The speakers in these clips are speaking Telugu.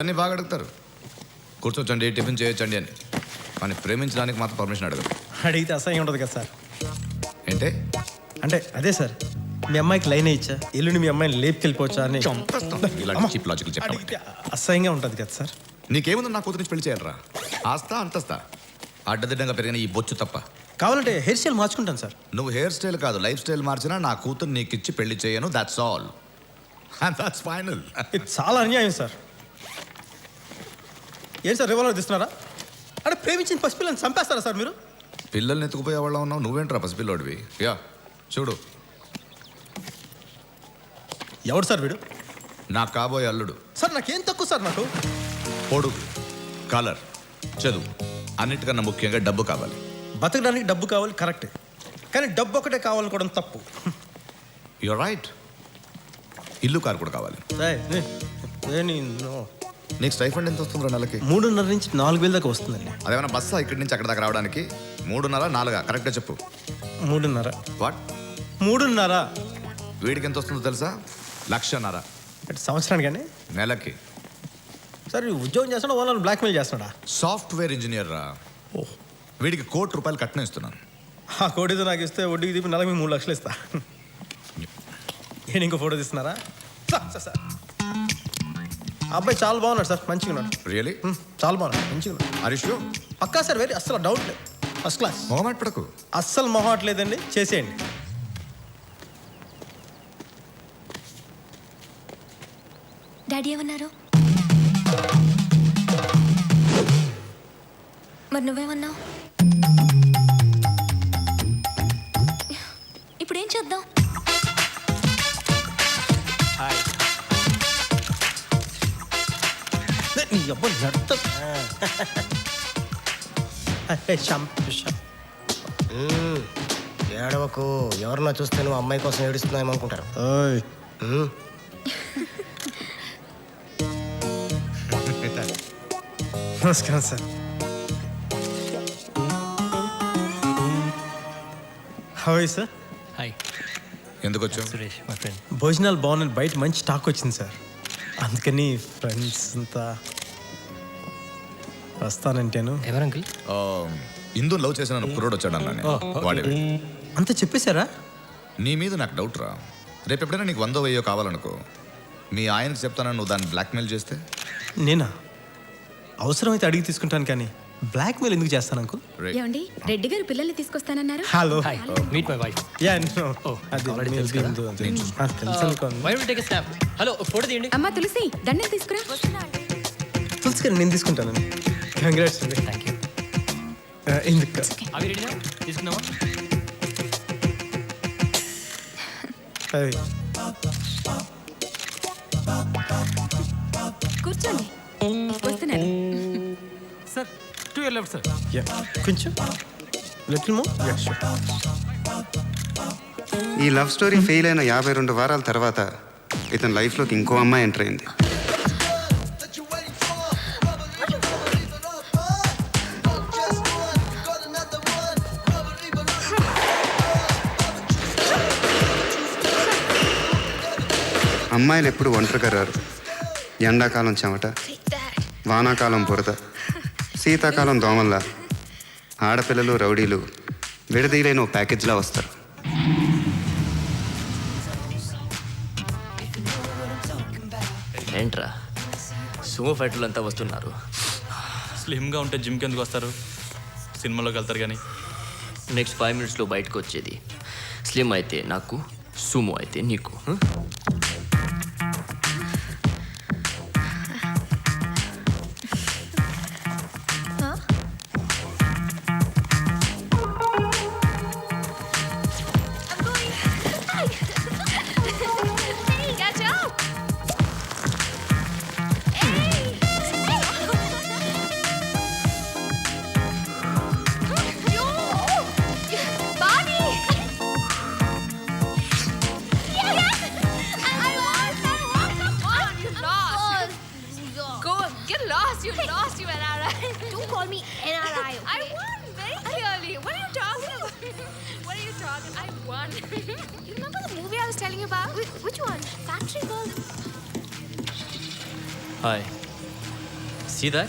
అన్నీ బాగా అడుగుతారు. కూర్చోవచ్చండి, టిఫిన్ చేయొచ్చండి అని. కానీ ప్రేమించడానికి మాత్రం పర్మిషన్ అడగదు. అడిగితే అసహ్యం ఉండదు కదా సార్. ఏంటే అంటే అదే సార్, మీ అమ్మాయికి లైన్ ఇచ్చా, ఎల్లుండి మీ అమ్మాయిని లేపుకెళ్ళిపోవచ్చా అని ఇలాంటి చీప్ లాజికల్ చెప్పండి. అడిగితే అసహ్యంగా ఉంటుంది కదా సార్. నీకేముంది నా కూతురు నుంచి పెళ్లి చేయాలరా? ఆస్తా అంతస్తా అడ్డదిడ్డంగా పెరిగిన ఈ బొచ్చు తప్ప. కావాలంటే హెయిర్ స్టైల్ మార్చుకుంటాను సార్. నువ్వు హెయిర్ స్టైల్ కాదు, లైఫ్ స్టైల్ మార్చినా నా కూతురు నీకు ఇచ్చి పెళ్లి చేయను. That's all and that's final. ఇది చాలా అన్యాయం సార్. ఏం సార్ రివాల్వర్ తీస్తున్నారా? అంటే ప్రేమించిన పసిపిల్లని చంపేస్తారా సార్ మీరు? పిల్లల్ని ఎత్తుకుపోయే వాళ్ళ ఉన్నావు, నువ్వేంట్రా పసిపిల్లోడివి? యా చూడు, ఎవడు సార్ వీడు? నా కాబోయే అల్లుడు. సార్ నాకేం తక్కువ సార్. నాకు పొడుగు, కలర్, చదువు, అన్నిటికన్నా ముఖ్యంగా డబ్బు కావాలి. బతకడానికి డబ్బు కావాలి కరెక్టే, కానీ డబ్బు ఒకటే కావాలనుకోవడం తప్పు. You're right. ఇల్లు కారు కూడా కావాలి. నీకు స్టైఫండ్ ఎంత వస్తుందిరా నెలకి? 3.5 నుంచి 4,000 దాకా వస్తుందండి. అదేమైనా బస్సా ఇక్కడి నుంచి అక్కడ దాకా రావడానికి? 3.5, 4 కరెక్ట్గా చెప్పు. 3.5. వాట్? 3.5 వీడికి ఎంత వస్తుందో తెలుసా? 1,00,000. అంటే సంవత్సరానికండి? నెలకి. సార్ ఉద్యోగం చేస్తాడా, వాళ్ళని బ్లాక్మెయిల్ చేస్తాడా? సాఫ్ట్వేర్ ఇంజనీర్ రా. ఓహ్, వీడికి ₹1,00,00,000 కట్నం ఇస్తున్నాను. ఆ కోడితో నాకు ఇస్తే వడ్డీకి తీపి నెలకు 3 లక్షలు ఇస్తా. ఏంటి ఇంకో ఫోటో తీస్తున్నారా? సార్ అబ్బాయి చాలా బాగున్నాడు సార్, మంచిగా ఉన్నాడు. రియలీ? చాలా బాగున్నాడు, మంచిగా ఉన్నాడు. హరీష్ పక్కా సార్, వెరీ అస్సలు డౌట్ లేదు, ఫస్ట్ క్లాస్. మొహమాట పడకు. అస్సలు మొహట్లేదండి, చేసేయండి. డాడీ ఏమన్నారు? మరి నువ్వేమన్నావు? ఇప్పుడు ఏం చేద్దాం? నీ అబ్బాయి నడత ఏడవకు. ఎవరన్నా చూస్తే నువ్వు అమ్మాయి కోసం ఏడుస్తున్నావు అనుకుంటారు. నమస్కారం సార్. How sir? హాయ్, ఎందుకు వచ్చావు? Suresh my friend. భోజనాలు బాగున్నాయి, బయట మంచి టాక్ వచ్చింది సార్, అందుకని ఫ్రెండ్స్ అంతా వస్తానంటేను. ఎవరు అంకుల్? ఇందు లవ్ చేసిన కుర్రోడు వచ్చాడు అన్నా. వాడే. అంతా చెప్పేశారా? నీ మీద నాకు డౌట్ రా. రేపు ఎప్పుడైనా నీకు 100, 1000 కావాలనుకో, మీ ఆయనకి చెప్తానని నువ్వు దాన్ని బ్లాక్మెయిల్ చేస్తే? నేనా? అవసరమైతే అడిగి తీసుకుంటాను, కానీ బ్లాక్మెయిల్ ఎందుకు చేస్తాను అంకుల్? ఏమండి, రెడ్డి గారు పిల్లల్ని తీసుకొస్తానన్నారు. Hello. Hi, meet my wife. Yeah no. అది already తెలుసు కదా? తెలుసు అనుకోండి. Why will take a snap? Hello, photo తీయండి. అమ్మ తులసి, దండం తీసుకురా. తెలుసు కానీ నేను తీసుకుంటానండి. కంగ్రాట్స్ అండి. Thank you. ఎందుకు? అవి రెడీనా? తీసుకుందామా? అది కూర్చోండి, వస్తున్నారు. Sir, to your left sir. Yeah, కొంచెం లిటిల్ మోర్. Yeah sure. ఈ లవ్ స్టోరీ ఫెయిల్ అయిన 52 వారాల తర్వాత ఇతని లైఫ్లోకి ఇంకో అమ్మాయి ఎంటర్ అయింది. అమ్మాయిలు ఎప్పుడు ఒంటరిగా రారు. ఎండాకాలం చెమట, వానాకాలం బురద, శీతాకాలం దోమల్లా ఆడపిల్లలు రౌడీలు విడదీయలేని ఓ ప్యాకేజ్లా వస్తారు. ఏంట్రా సుమో ఫైటర్లు అంతా వస్తున్నారు. స్లిమ్గా ఉంటే జిమ్కి ఎందుకు వస్తారు? సినిమాలోకి వెళ్తారు కానీ. నెక్స్ట్ 5 minutesలో బయటకు వచ్చేది. స్లిమ్ అయితే నాకు, సుమో అయితే నీకు. You lost, you NRI. Don't call me NRI. I won very clearly. What are you talking about? What are you talking? I won. You remember the movie I was telling you about? Which one? Factory Girl. Hi, See that?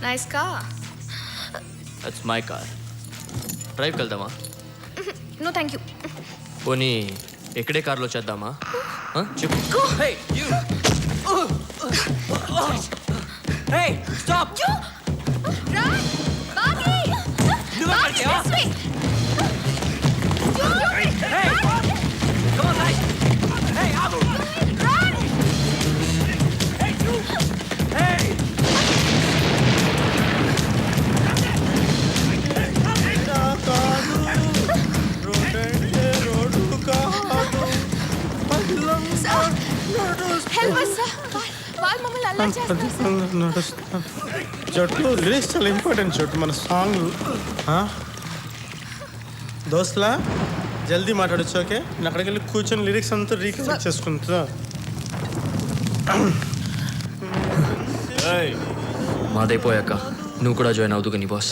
Nice car. That's my car. డ్రైవ్కి వెళ్దామా? No, thank you. పోనీ ఎక్కడే కార్లో చేద్దామా? చెప్పు. Hey, you! Hey, stop! Run! Buggy! Buggy, this way! Hey! Come on, guys! Hey, Abu! Run! Hey, you! Hey! Sir, help us, sir. వాళ్ళు మమ్మల్ని అల్లరి చేస్తారు. చోటు లిరిక్స్ చాలా ఇంపార్టెంట్ చోటు మన సాంగ్ దోస్తులా జల్దీ మాట్లాడచ్చు ఓకే నేను అక్కడికి వెళ్ళి కూర్చొని లిరిక్స్ అంతా రీకలెక్ట్ చేసుకుంటా. మాదైపోయాక నువ్వు కూడా జాయిన్ అవుతు కానీ బాస్.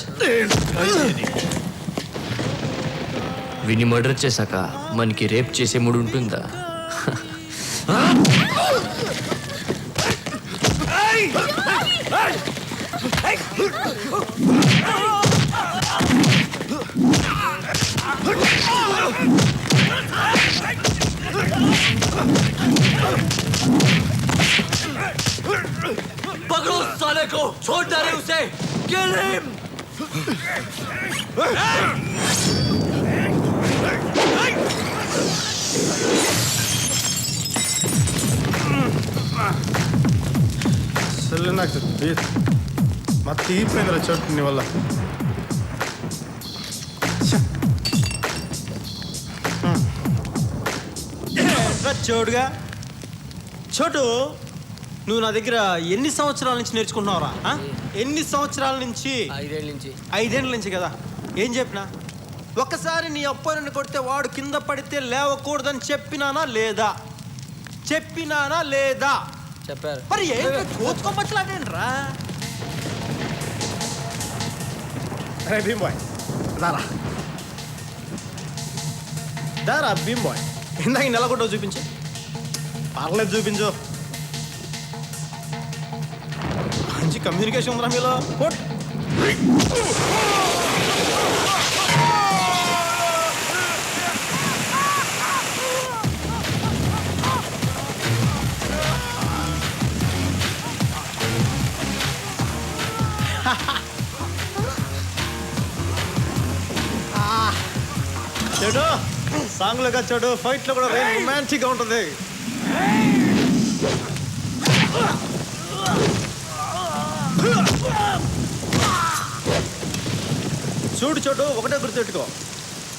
విని మర్డర్ చేశాక మనకి రేప్ చేసే మూడు ఉంటుందా? पकड़ो साले को, छोड़ दे रहे उसे, kill him! అసలు నాకు మా తీరిపోయిందిరా చోటు నీ వల్ల. చోటుగా చోటు నువ్వు నా దగ్గర ఎన్ని సంవత్సరాల నుంచి నేర్చుకుంటున్నావురా? ఎన్ని సంవత్సరాల నుంచి? 5 ఏళ్ళ నుంచి. 5 ఏళ్ళ నుంచి కదా. ఏం చెప్పినా ఒక్కసారి నీ అబ్బాయిని కొడితే వాడు కింద పడితే లేవకూడదని చెప్పినానా లేదా? చెప్పినానా లేదా? చెప్పారు. మరి ఏంటి చూసుకోమచ్చలాగేంట్రా? అరే భీమ్ బాయ్ దారా దారా భీమ్ బాయ్ ఇందాక నెలకొట్టవు చూపించు. పర్లేదు చూపించు. మంచి కమ్యూనికేషన్ ఉందిరా మీలో. చెడు సాంగ్లో కాదు చెడు ఫైట్లో కూడా రొమాంటిక్గా ఉంటుంది. చూడు చోటు ఒకటే గుర్తుపెట్టుకో,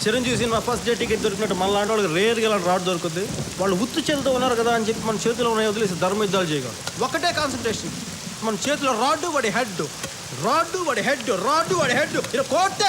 Chiranjeevi cinema first day ticket దొరికినట్టు మన లాంటి వాళ్ళకి రేర్గా ఇలాంటి రాడ్ దొరుకుతుంది. వాళ్ళు ఉత్తు చేతితో ఉన్నారు కదా అని చెప్పి మన చేతిలో ఉన్నాయి వదిలేసి ధర్మ యుద్ధాలు చేయగలరు. ఒకటే కాన్సన్ట్రేషన్, మన చేతిలో రాడ్డు వాడి హెడ్, రాడ్డు వాడి హెడ్, రాడ్డు వాడి హెడ్ ఇలా కోస్తే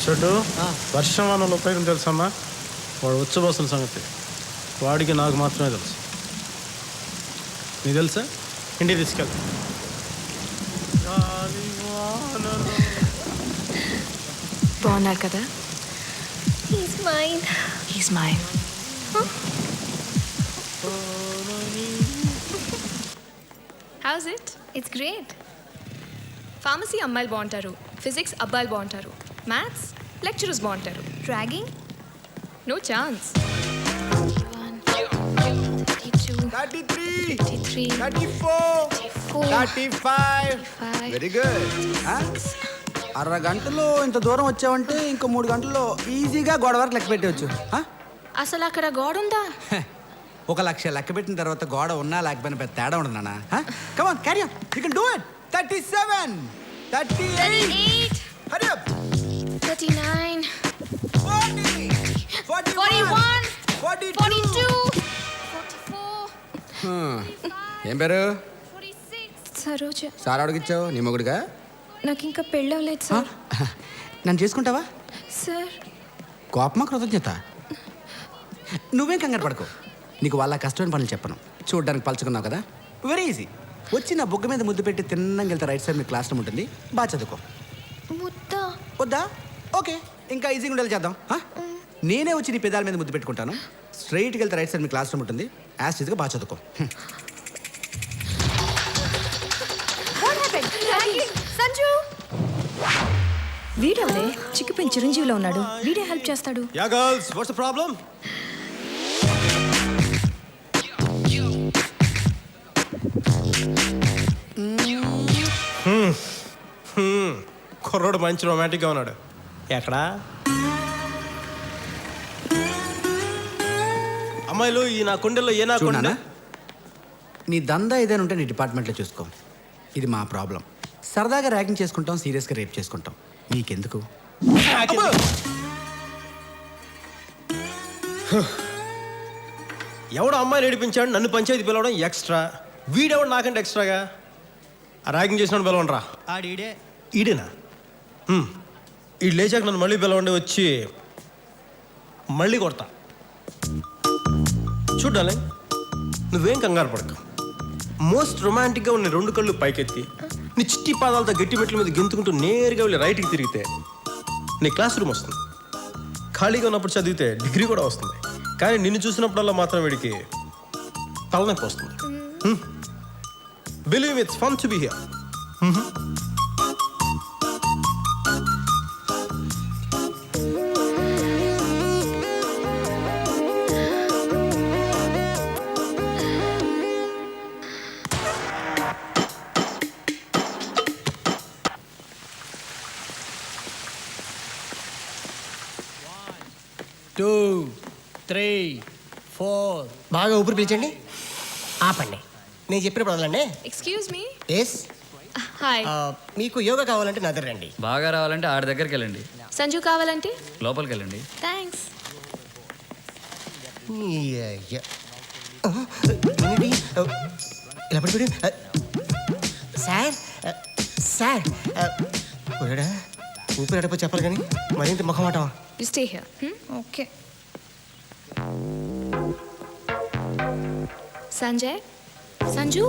చోటు వర్షం వానలో ఉపయోగం తెలుసమ్మా? వాడు ఉచ్చబోసిన సంగతి వాడికి నాకు మాత్రమే తెలుసు. నీకు తెలుసా? ఇంటికి తీసుకెళ్తా. బాగున్నారు కదా? He's mine. He's mine. How's it? It's great. Pharmacy అమ్మాయిలు బాగుంటారు, ఫిజిక్స్ అబ్బాయిలు బాగుంటారు, మ్యాథ్స్ లెక్చరర్స్ బాగుంటారు, ragging No chance. 32, 33, 33, 34, 34, 35. 35. Very good. అరగంటలో ఇంత దూరం వచ్చావంటే ఇంకో 3 గంటల్లో ఈజీగా గోడ వరకు లెక్క పెట్టవచ్చు. అసలు అక్కడ గోడ ఉందా? 1 లక్ష లెక్క పెట్టిన తర్వాత గోడ ఉన్నా లేకపోయినా పెద్ద తేడా ఉండదు నాన్న. Come on carry on, you can do it. 37, 38, 38, hurry up, 39, 40, 41, 42, 44, ఏం పేరు? 46. సరోజ. సార్ అడిగిచ్చావు నీ మొగుడుగా? నాకు ఇంకా పెళ్ళవలేదు సార్. నన్ను చేసుకుంటావా? సార్ కోపమా కృతజ్ఞత? నువ్వేం కంగారు పడుకో, నీకు వాళ్ళ కష్టమైన పనులు చెప్పను. చూడడానికి పలుచుకున్నావు కదా, వెరీ ఈజీ. వచ్చి నా బొగ్గ మీద ముద్దు పెట్టి తిన్నంగా వెళ్తే రైట్ సైడ్ మీ క్లాస్ రూమ్ ఉంటుంది, బాగా చదువుకో. ముద్ద. వద్దా? ఓకే, ఇంకా ఈజీగా ఉండేది చేద్దాం. నేనే వచ్చి నీ పెదాల మీద ముద్దు పెట్టుకుంటాను. స్ట్రైట్కి వెళ్తే రైట్ సైడ్ మీ క్లాస్ రూమ్ ఉంటుంది, యాజ్ ఈజీగా బాగా చదువుకో. సంజు. వీడవలే చిక్కిపోయిన చిరంజీవిలో ఉన్నాడు, వీడే హెల్ప్ చేస్తాడు. Yeah girls, what's the problem? కుర్రోడు మంచి రొమాంటిక్గా ఉన్నాడు. ఎక్కడా అమ్మాయిలు ఈ నా కుండెల్లో ఏ నా చూడనా, కుండ? నీ దందా ఏదైనా ఉంటే నీ డిపార్ట్మెంట్లో చూసుకో. ఇది మా ప్రాబ్లం. సరదాగా ర్యాగింగ్ చేసుకుంటాం, సీరియస్గా రేప్ చేసుకుంటాం. నీకెందుకు? ఎవడు అమ్మాయిని ఏడిపించాడు, నన్ను పంచాయతీ పిలవడం ఎక్స్ట్రా. వీడెవడు నాకంటే ఎక్స్ట్రాగా? ఆ ర్యాగింగ్ చేసినాడు పిలవండి రా. ఆడీడే. ఈడేనా? ఈడు లేచాక నన్ను మళ్ళీ పిలవండి, వచ్చి మళ్ళీ కొడతా. చూడాలి, నువ్వేం కంగారు పడక. మోస్ట్ రొమాంటిక్గా ఉన్న 2 కళ్ళు పైకెత్తి నీ చిట్టి పాదాలతో గట్టి మెట్ల మీద గెంతుకుంటూ నేరుగా వెళ్ళి రైట్కి తిరిగితే నీ క్లాస్ రూమ్ వస్తుంది. ఖాళీగా ఉన్నప్పుడు చదివితే డిగ్రీ కూడా వస్తుంది. కానీ నిన్ను చూసినప్పుడల్లా మాత్రం వీడికి తలనొప్పి వస్తుంది. Believe it's fun to be here. బాగా ఊపిరి పీల్చండి, ఆపండి. నేను చెప్పినప్పుడు వదలండి. Excuse me. ఎస్. హాయ్. మీకు యోగా కావాలంటే నా దగ్గర రండి. బాగా రావాలంటే ఆడి దగ్గరికి వెళ్ళండి, సంజు కావాలంటే లోపలికి వెళ్ళండి. థ్యాంక్స్. ఇలా పడిపోయి సార్, సార్ ఊపిరి అడప చెప్పాలి కానీ మరింత ముఖమాట. You stay here. Okay. Sanjay. Sanju.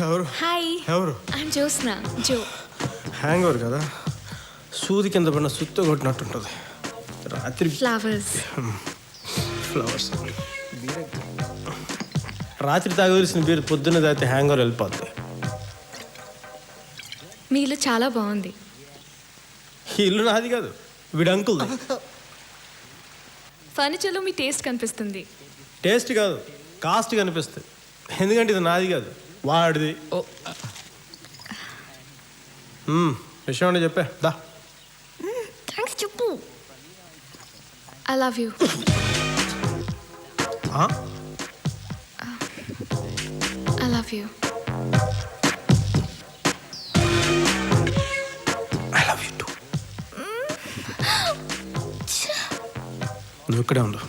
ఎవరు? హాయ్. ఎవరు? I'm Jyotsna. Jo. Hangover కదా, సూది కింద పడిన సుత్తో కొట్టినట్టుంటుంది. రాత్రి ఫ్లవర్స్. ఫ్లవర్స్. రాత్రి తాగవలసిన బీరు పొద్దున్న తాగితే హ్యాంగ్ ఓవర్ వెళ్ళిపోద్ది. మీ ఇల్లు చాలా బాగుంది. ఈ ఇల్లు నాది కాదు, వీడు అంకుల్. ఫర్నిచర్లో మీ టేస్ట్ కనిపిస్తుంది. టేస్ట్ కాదు, కాస్ట్ కనిపిస్తుంది. ఎందుకంటే ఇది నాది కాదు, వాడిది. విషయం అంటే చెప్పే దా. థ్యాంక్స్ చెప్పు. I love you. I love you. I love you two. నువ్వు ఇక్కడే ఉండు,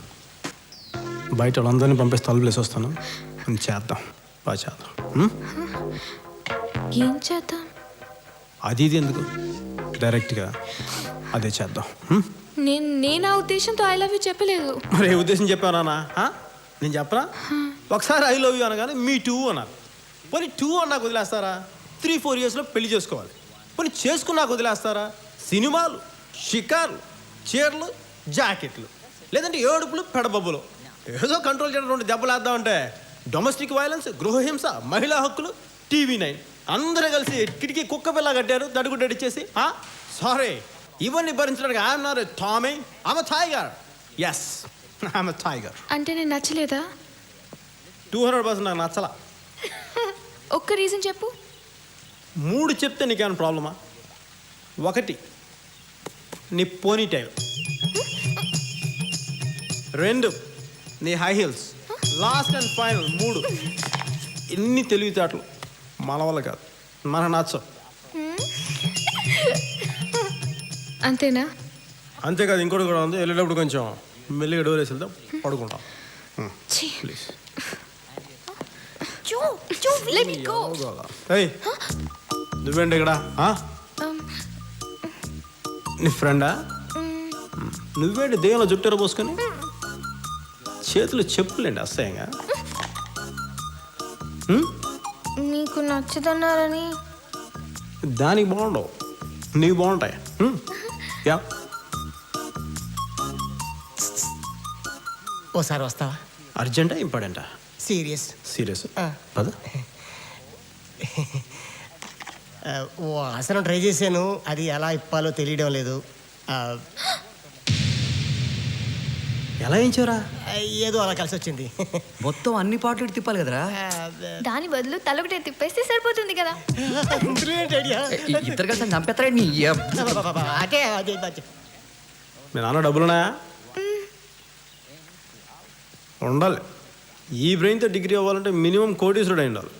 బయట వాళ్ళందరినీ పంపిస్తే తలుపులేసి వస్తాను. అని చేద్దాం, బాగా చేద్దాం. ఏం చేద్దాం? అది ఇది ఎందుకు, డైరెక్ట్గా అదే చేద్దాం. నేను ఆ ఉద్దేశంతో ఐ లవ్ యూ చెప్పలేదు. మరి ఏ ఉద్దేశం చెప్పానా? నేను చెప్పనా? ఒకసారి ఐ లవ్ యూ అనగానే మీ టూ అన్నారు. పోనీ టూ అన్నాకు వదిలేస్తారా? 3-4 yearsలో పెళ్లి చేసుకోవాలి. పోనీ చేసుకున్నాక వదిలేస్తారా? సినిమాలు, షికార్లు, చీరలు, జాకెట్లు, లేదంటే ఏడుపులు, పెడబబ్బులు, ఏదో కంట్రోల్ చేయడం 2 దెబ్బలు వేద్దామంటే డొమెస్టిక్ వైలెన్స్, గృహహింస, మహిళా హక్కులు, TV9 అందరూ కలిసి కిటికీ కుక్క పిల్ల కట్టారు, దడుగుడ్డడిచ్చేసి. సారీ, ఇవన్నీ భరించడానికి I'm not a Tommy I'm a tiger yes I'm a tiger అంటే నేను నచ్చలేదా? 200% నాకు నచ్చలా. ఒక్క రీజన్ చెప్పు. 3 చెప్తే నీకేమైనా ప్రాబ్లమా? 1 నీ పోనీ టైల్, 2 నీ high heels, last and final 3 ఎన్ని తెలివితేటలు మన వల్ల కాదు, మనకు నచ్చవు. అంతేనా? అంతేకాదు ఇంకోటి కూడా ఉంది. వెళ్ళేటప్పుడు కొంచెం మెల్లిగా డోర్ వేసి వెళ్దాం, పడుకుంటాం ఛీ. ప్లీజ్. Let me go. ఏయ్ నువ్వేంటి ఇక్కడ ఆ? నీ ఫ్రెండా? నువ్వేంటి దేవుల జుట్టెర పోసుకొని చేతులు చెప్పులేండి అసహ్యంగా? నీకు నచ్చదన్నారని. దానికి బాగుండవు, నీకు బాగుంటాయి. యా ఓసారి వస్తావా? అర్జెంటా ఇంపార్టెంటా? సీరియస్. సీరియస్ పద. ఓ ఆసనం ట్రై చేశాను, అది ఎలా ఇప్పాలో తెలియడం లేదు. ఎలా వేయించారా? ఏదో అలా కలిసి వచ్చింది. మొత్తం అన్ని పాటలు తిప్పాలి కదరా? దాని బదులు తలొకటే తిప్పేస్తే సరిపోతుంది కదా. ఇద్దరు కలిసి చంపేస్తారా? అదే అదే అదే. మీ నాన్న డబ్బులున్నాయా? ఉండాలి. ఈ బ్రెయిన్తో డిగ్రీ అవ్వాలంటే మినిమం కోటీశ్వరుడు అయి ఉండాలి.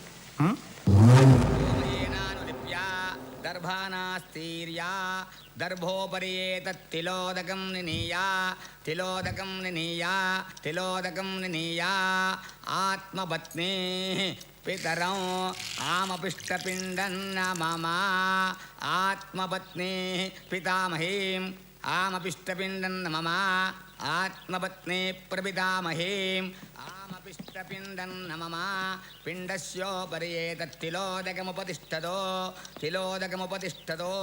దర్భానాస్తీర్యా దర్భోపరి తిలోదకం నినీయా తిలోదకం నినీయా తిలోదకం నినీయా ఆత్మపత్ని పితరం ఆమపిష్టపిండన్న మమ ఆత్మపత్ని పితామహీం ఆమపిష్టపిండన్న మమ ఆత్మపత్ని ప్రపితామహీం ఆమపిష్టపిండన్న మమ పిండస్యోపరి తిలోదకముపతిష్టదో తిలోదకముపతిష్టదో